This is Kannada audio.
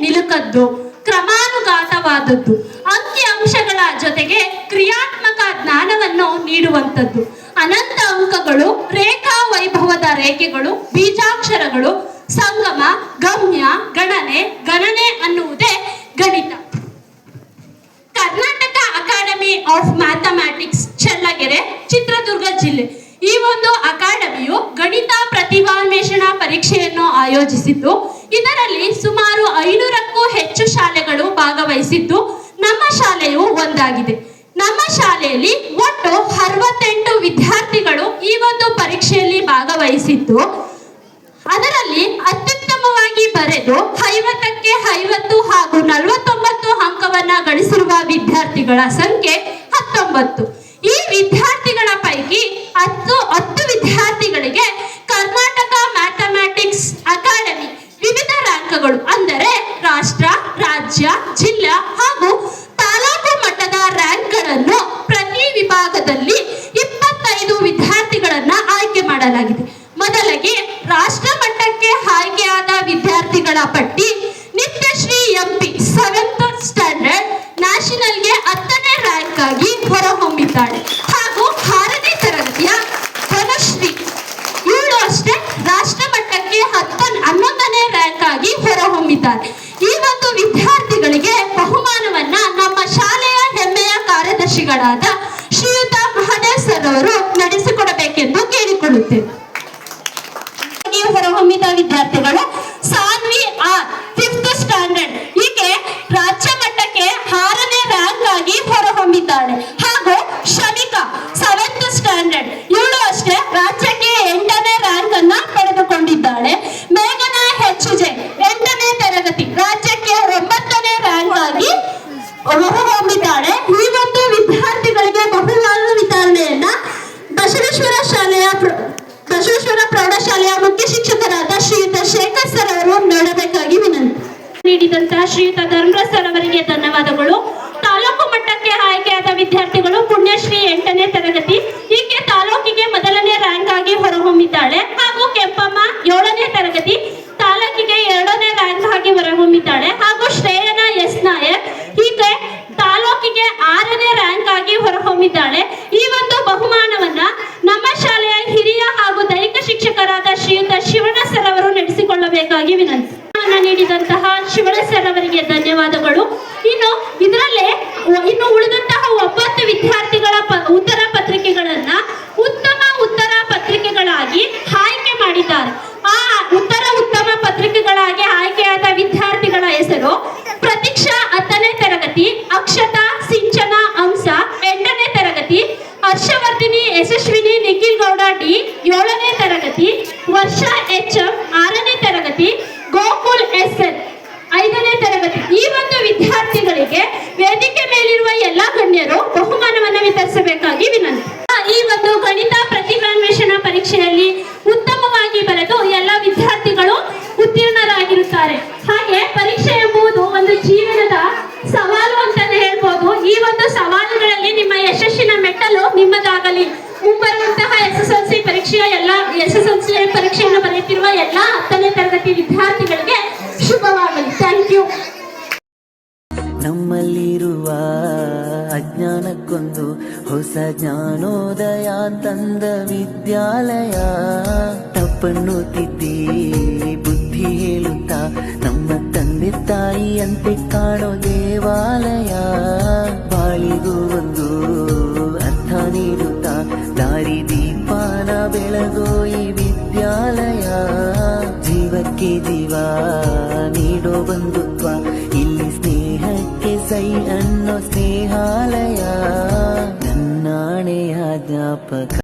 ನಿಲುಕದ್ದು, ಕ್ರಮಾನುಗತವಾದದ್ದು, ಅಂಕಿ ಅಂಶಗಳ ಜೊತೆಗೆ ಕ್ರಿಯಾತ್ಮಕ ಜ್ಞಾನವನ್ನು ನೀಡುವಂಥದ್ದು. ಅನಂತ ಅಂಕಗಳು, ರೇಖಾ ವೈಭವದ ರೇಖೆಗಳು, ಬೀಜಾಕ್ಷರಗಳು, ಸಂಗಮ, ಗಮ್ಯ, ಗಣನೆ ಅನ್ನುವುದೇ ಗಣಿತ. Karnataka academy of mathematics, Challakere, Chitradurga ಜಿಲ್ಲೆ. ಈ ಒಂದು ಅಕಾಡೆಮಿಯು ಗಣಿತ ಪ್ರತಿಭಾನ್ವೇಷಣಾ ಪರೀಕ್ಷೆಯನ್ನು ಆಯೋಜಿಸಿದ್ದು, ಇದರಲ್ಲಿ ಸುಮಾರು 500ಕ್ಕೂ ಹೆಚ್ಚು ಶಾಲೆಗಳು ಭಾಗವಹಿಸಿದ್ದು, ನಮ್ಮ ಶಾಲೆಯು ಒಂದಾಗಿದೆ. ನಮ್ಮ ಶಾಲೆಯಲ್ಲಿ ಒಟ್ಟು 68 ವಿದ್ಯಾರ್ಥಿಗಳು ಈ ಒಂದು ಪರೀಕ್ಷೆಯಲ್ಲಿ ಭಾಗವಹಿಸಿದ್ದು, ಅದರಲ್ಲಿ ಅತ್ಯುತ್ತಮವಾಗಿ ಬರೆದು 50ಕ್ಕೆ 50 ಹಾಗೂ 49 ಅಂಕವನ್ನ ಗಳಿಸಿರುವ ವಿದ್ಯಾರ್ಥಿಗಳ ಸಂಖ್ಯೆ 19. ಈ ವಿದ್ಯಾರ್ಥಿಗಳ ಪೈಕಿ 10 ವಿದ್ಯಾರ್ಥಿಗಳಿಗೆ ಕರ್ನಾಟಕ ಮ್ಯಾಥಮ್ಯಾಟಿಕ್ಸ್ ಅಕಾಡೆಮಿ ವಿವಿಧ ರ್ಯಾಂಕ್ಗಳು, ಅಂದರೆ ರಾಷ್ಟ್ರ, ರಾಜ್ಯ, ಜಿಲ್ಲಾ ಹಾಗೂ ತಾಲೂಕು ಮಟ್ಟದ ರ್ಯಾಂಕ್ಗಳನ್ನು ಪ್ರತಿ ವಿಭಾಗದಲ್ಲಿ 25 ವಿದ್ಯಾರ್ಥಿಗಳನ್ನ ಆಯ್ಕೆ ಮಾಡಲಾಗಿದೆ. ಮೊದಲಿಗೆ ರಾಷ್ಟ್ರ ಮಟ್ಟಕ್ಕೆ ಆಯ್ಕೆಯಾದ ವಿದ್ಯಾರ್ಥಿಗಳ ಪಟ್ಟಿ: ನಿತ್ಯಶ್ರೀ ಎಂಪಿ 7th ಸ್ಟ್ಯಾಂಡರ್ಡ್, ನ್ಯಾಷನಲ್ಗೆ 10ನೇ ರ್ಯಾಂಕ್ ಆಗಿ ಹೊರಹೊಮ್ಮಿದ್ದಾಳೆ. ಹಾಗೂ 6ನೇ ತರಗತಿಯ ಧನುಶ್ರೀ, ಇವಳು ಅಷ್ಟೇ ರಾಷ್ಟ್ರ ಮಟ್ಟಕ್ಕೆ 11ನೇ ರ್ಯಾಂಕ್ ಆಗಿ ಹೊರಹೊಮ್ಮಿದ್ದಾರೆ. ಈ ಒಂದು ವಿದ್ಯಾರ್ಥಿಗಳಿಗೆ ಬಹುಮಾನವನ್ನ ನಮ್ಮ ಶಾಲೆಯ ಹೆಮ್ಮೆಯ ಕಾರ್ಯದರ್ಶಿಗಳಾದ ಶ್ರೀಯುತ ಮಹದೇವ್ ಸರ್ ಅವರು ನಡೆಸಿಕೊಡಬೇಕೆಂದು ಕೇಳಿಕೊಳ್ಳುತ್ತೇವೆ. ಹೊರಹೊಮ್ಮಿದ ವಿದ್ಯಾರ್ಥಿಗಳು: ಸಾನ್ವಿ ಆರ್ 5th ಸ್ಟ್ಯಾಂಡರ್ಡ್, ಈಕೆ ರಾಜ್ಯ ಮಟ್ಟಕ್ಕೆ 6ನೇ ರ್ಯಾಂಕ್ ಆಗಿ ಹೊರಹೊಮ್ಮಿದ್ದಾಳೆ. ಹಾಗೂ ಶಮಿಕಾ 7th ಸ್ಟ್ಯಾಂಡರ್ಡ್, ಇವಳು ಅಷ್ಟೇ ರಾಜ್ಯಕ್ಕೆ 8ನೇ ರ್ಯಾಂಕ್ ಅನ್ನ ಪಡೆದುಕೊಂಡಿದ್ದಾಳೆ. ಮೇಘನಾ HJ 8ನೇ ತರಗತಿ, ರಾಜ್ಯಕ್ಕೆ 9ನೇ ರ್ಯಾಂಕ್ ಆಗಿ ಹೊರಹೊಮ್ಮಿದ್ದಾಳೆ. ಈ ಒಂದು ವಿದ್ಯಾರ್ಥಿಗಳಿಗೆ ಬಹುಮಾನ ವಿತರಣೆಯನ್ನ ಬಸವೇಶ್ವರ ಪ್ರೌಢಶಾಲೆಯ ಮುಖ್ಯ ಶಿಕ್ಷಕರಾದ ಶ್ರೀಯುತ ಶೇಖರ್ ಸರ್ ಅವರು ನೀಡಬೇಕಾಗಿ ವಿನಂತಿ. ನೀಡಿದಂತಹ ಶ್ರೀಯುತ ಧರ್ಮರಾಜ್ ಸರ್ ಅವರಿಗೆ ಧನ್ಯವಾದಗಳು. ತಾಲೂಕು ಮಟ್ಟಕ್ಕೆ ಆಯ್ಕೆಯಾದ ವಿದ್ಯಾರ್ಥಿಗಳು: ಪುಣ್ಯಶ್ರೀ 8ನೇ ತರಗತಿ, ಈಕೆ ತಾಲೂಕಿಗೆ ಮೊದಲನೇ ರ್ಯಾಂಕ್ ಆಗಿ ಹೊರಹೊಮ್ಮಿದ್ದಾಳೆ. ಹಾಗೂ ಕೆಂಪಮ್ಮ 7ನೇ ತರಗತಿ, ತಾಲೂಕಿಗೆ 2ನೇ ರ್ಯಾಂಕ್ ಆಗಿ ಹೊರಹೊಮ್ಮಿದ್ದಾಳೆ. ಹಾಗೂ ಶ್ರೇಯನಾ ಎಸ್ ನಾಯಕ್, ಈಕೆ ತಾಲೂಕಿಗೆ 6ನೇ ರ್ಯಾಂಕ್ ಆಗಿ ಹೊರಹೊಮ್ಮಿದ್ದಾಳೆ. ಈ ಒಂದು ಬಹುಮಾನವನ್ನ ನಮ್ಮ ಶಾಲೆಯ ಹಿರಿಯ ಹಾಗೂ ದೈಹಿಕ ಶಿಕ್ಷಕರಾದ ಶ್ರೀಯುತ ಶಿವಣ್ಣ ಸರ್ ಅವರು ನಡೆಸಿಕೊಳ್ಳಬೇಕಾಗಿ ವಿನಂತಿ. ನೀಡಿದಂತಹ ಶಿವಣ್ಣ ಸರ್ ಅವರಿಗೆ ಧನ್ಯವಾದಗಳು. ಇನ್ನು ಉಳಿದಂತಹ 9 ವಿದ್ಯಾರ್ಥಿಗಳ ಉತ್ತರ ಪತ್ರಿಕೆಗಳನ್ನ ಉತ್ತಮ ಉತ್ತರ ಪತ್ರಿಕೆಗಳಾಗಿ ಆಯ್ಕೆ ಮಾಡಿದ್ದಾರೆ. ಆ ಉತ್ತಮ ಪತ್ರಿಕೆಗಳಾಗಿ ಆಯ್ಕೆಯಾದ ವಿದ್ಯಾರ್ಥಿಗಳ ಹೆಸರು: ಪ್ರತೀಕ್ಷಾ 10ನೇ ತರಗತಿ, ಅಕ್ಷತಾ ಸಿಂಚನ ಹಂಸ 8ನೇ ತರಗತಿ, ಹರ್ಷವರ್ಧಿನಿ ಯಶಸ್ವಿನಿ ನಿಖಿಲ್ ಗೌಡ ಡಿ 7ನೇ ತರಗತಿ, ವರ್ಷಾ HM 6ನೇ ತರಗತಿ, ಗೋಕುಲ್ SN 5ನೇ ತರಗತಿ. ಈ ಒಂದು ವಿದ್ಯಾರ್ಥಿಗಳಿಗೆ ವೇದಿಕೆ ಮೇಲಿರುವ ಎಲ್ಲಾ ಗಣ್ಯರು ಬಹುಮಾನವನ್ನು ವಿತರಿಸಬೇಕಾಗಿ ವಿನಂತಿ. ಈ ಒಂದು ಗಣಿತ ಪ್ರತಿಭಾನ್ವೇಷಣಾ ಪರೀಕ್ಷೆಯಲ್ಲಿ ಉತ್ತಮವಾಗಿ ಬರೆದು ಎಲ್ಲ ವಿದ್ಯಾರ್ಥಿಗಳು ಉತ್ತೀರ್ಣರಾಗಿರುತ್ತಾರೆ. ಹಾಗೆ ಪರೀಕ್ಷೆ ಎಂಬುದು ಒಂದು ಜೀವನದ ಸವಾಲು ಅಂತಾನೆ ಹೇಳ್ಬೋದು. ಈ ಒಂದು ಸವಾಲುಗಳಲ್ಲಿ ನಿಮ್ಮ ಯಶಸ್ಸಿನ ಮೆಟ್ಟಲು ನಿಮ್ಮದಾಗಲಿ. ಮುಂಬರುವಂತಹ SSLC ಪರೀಕ್ಷೆಯನ್ನು ಬರೆಯುತ್ತಿರುವ ಎಲ್ಲ 10ನೇ ತರಗತಿ ವಿದ್ಯಾರ್ಥಿಗಳಿಗೆ ಶುಭವಾಗಲಿ. Thank you. ನಮ್ಮಲ್ಲಿರುವ ಅಜ್ಞಾನಕ್ಕೊಂದು ಹೊಸ ಜ್ಞಾನೋದಯ ತಂದ ವಿದ್ಯಾಲಯ. ತಪ್ಪನ್ನು ತಿದ್ದಿ ಬುದ್ಧಿ ಹೇಳುತ್ತಾ ನಮ್ಮ ತಂದೆ ತಾಯಿಯಂತೆ ಕಾಣೋ ದೇವಾಲಯ. ಬಾಳಿಗೂ ಒಂದು ಅರ್ಥ ನೀಡುತ್ತಾ ದಾರಿ ದೀಪಾನ ಬೆಳಗೋ ಈ ವಿದ್ಯಾಲಯ. ಜೀವಕ್ಕೆ ಜೀವ ನೀಡೋ ಬಂಧುತ್ವ, ಇಲ್ಲಿ ಸ್ನೇಹಕ್ಕೆ ಸೈ ಅನ್ನೋ ಸ್ನೇಹಾಲಯ. ನನ್ನಾಣೆಯ ಜ್ಞಾಪಕ